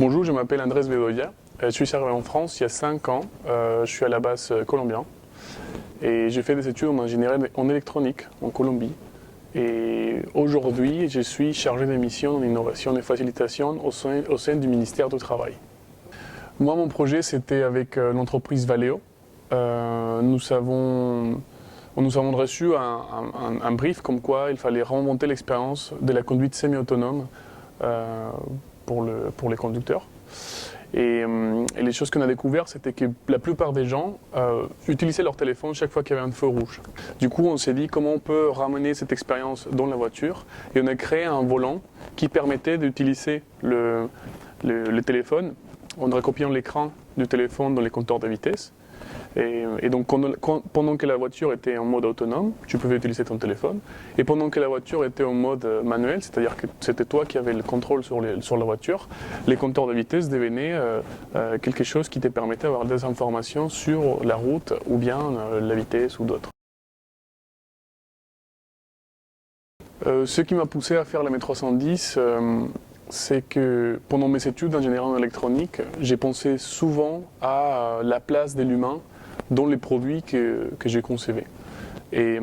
Bonjour, je m'appelle Andrés Bedoya. Je suis arrivé en France il y a 5 ans. Je suis à la base colombien et j'ai fait des études en ingénierie en électronique en Colombie. Et aujourd'hui, je suis chargé de mission en innovation et facilitation au sein du ministère du Travail. Moi, mon projet, c'était avec l'entreprise Valeo. Nous avons reçu un brief comme quoi il fallait remonter l'expérience de la conduite semi-autonome pour les conducteurs. Et les choses qu'on a découvertes, c'était que la plupart des gens utilisaient leur téléphone chaque fois qu'il y avait un feu rouge. Du coup, on s'est dit comment on peut ramener cette expérience dans la voiture, et on a créé un volant qui permettait d'utiliser le téléphone en recopiant l'écran du téléphone dans les compteurs de vitesse. Et donc pendant que la voiture était en mode autonome, tu pouvais utiliser ton téléphone. Et pendant que la voiture était en mode manuel, c'est-à-dire que c'était toi qui avais le contrôle sur la voiture, les compteurs de vitesse devenaient quelque chose qui te permettait d'avoir des informations sur la route ou bien la vitesse ou d'autres. Ce qui m'a poussé à faire la MET 310, c'est que pendant mes études d'ingénierie en électronique, j'ai pensé souvent à la place de l'humain dans les produits que j'ai concevés. Et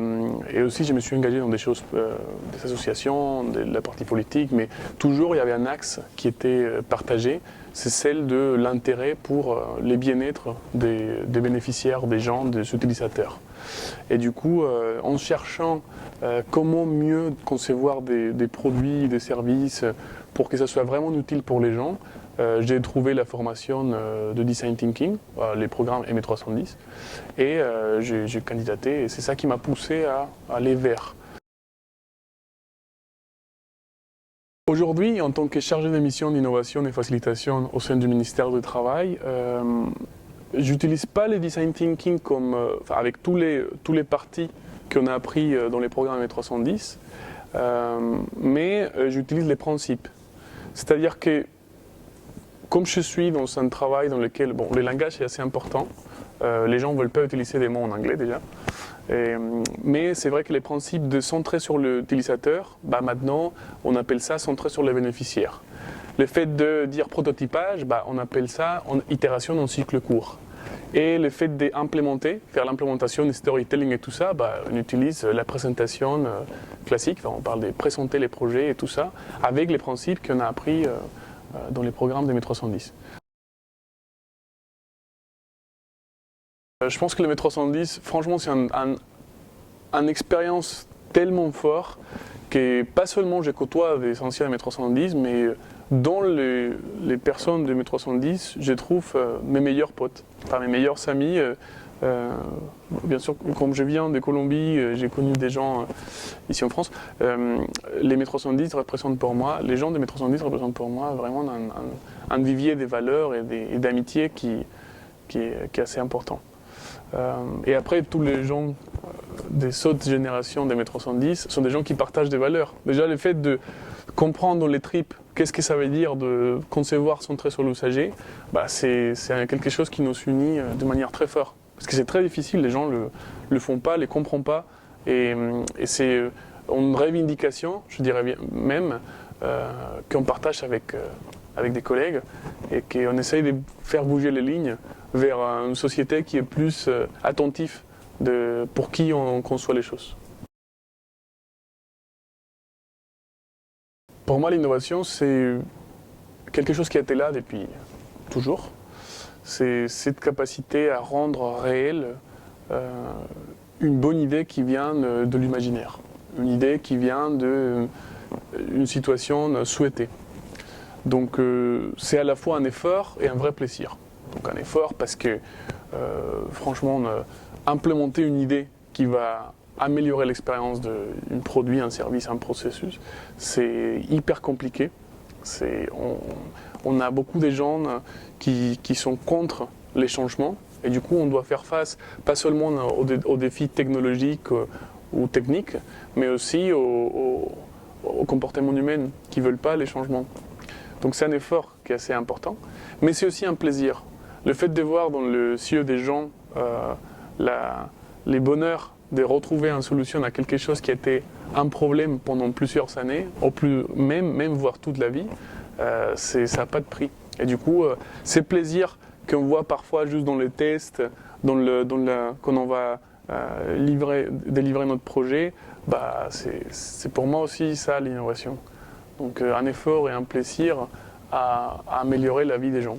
aussi, je me suis engagé dans des choses, des associations, de la partie politique, mais toujours il y avait un axe qui était partagé, c'est celle de l'intérêt pour les bien-être des bénéficiaires, des gens, des utilisateurs. Et du coup, en cherchant comment mieux concevoir des produits, des services, pour que ça soit vraiment utile pour les gens, j'ai trouvé la formation de Design Thinking, les programmes MET 310, et j'ai candidaté, et c'est ça qui m'a poussé à aller vers. Aujourd'hui, en tant que chargé de mission d'innovation et facilitation au sein du ministère du Travail, j'utilise pas le Design Thinking comme, avec tous les parties qu'on a appris dans les programmes MET 310, mais j'utilise les principes. C'est-à-dire que, comme je suis dans un travail dans lequel le langage est assez important, les gens ne veulent pas utiliser des mots en anglais déjà, mais c'est vrai que les principes de centrer sur l'utilisateur, maintenant on appelle ça centrer sur les bénéficiaires. Le fait de dire prototypage, on appelle ça en itération en cycle court. Et le fait d'implémenter, faire l'implémentation, le storytelling et tout ça, on utilise la présentation classique, on parle de présenter les projets et tout ça, avec les principes qu'on a appris dans les programmes de MET 310. Je pense que le MET 310, franchement, c'est une expérience tellement forte que pas seulement je côtoie des anciens de MET 310, mais dans les personnes de MET 310, je trouve mes meilleurs potes, mes meilleurs amis. Bien sûr, comme je viens de Colombie, j'ai connu des gens ici en France. Les MET 310 représentent pour moi, les gens de MET 310 représentent pour moi vraiment un vivier de valeurs et d'amitié qui est assez important. Et après, tous les gens des autres générations des MET 310 sont des gens qui partagent des valeurs. Déjà, le fait de comprendre dans les tripes qu'est-ce que ça veut dire de concevoir centré sur l'usager, c'est quelque chose qui nous unit de manière très forte. Parce que c'est très difficile, les gens le font pas, les comprennent pas, et c'est une revendication, je dirais même, qu'on partage avec des collègues, et qu'on essaye de faire bouger les lignes vers une société qui est plus attentive pour qui on conçoit les choses. Pour moi, l'innovation, c'est quelque chose qui a été là depuis toujours. C'est cette capacité à rendre réelle une bonne idée qui vient de l'imaginaire, une idée qui vient d'une situation souhaitée. Donc c'est à la fois un effort et un vrai plaisir. Donc un effort parce que franchement, implémenter une idée qui va améliorer l'expérience d'un produit, un service, un processus, c'est hyper compliqué. On a beaucoup de gens qui sont contre les changements, et du coup on doit faire face pas seulement aux défis technologiques ou techniques, mais aussi au comportement humain qui ne veulent pas les changements. Donc c'est un effort qui est assez important, mais c'est aussi un plaisir. Le fait de voir dans le yeux des gens les bonheurs de retrouver une solution à quelque chose qui a été un problème pendant plusieurs années, ou même voire toute la vie, ça n'a pas de prix. Et du coup, ces plaisirs qu'on voit parfois juste dans les tests, quand on va délivrer notre projet, bah, c'est pour moi aussi ça l'innovation. Donc un effort et un plaisir à améliorer la vie des gens.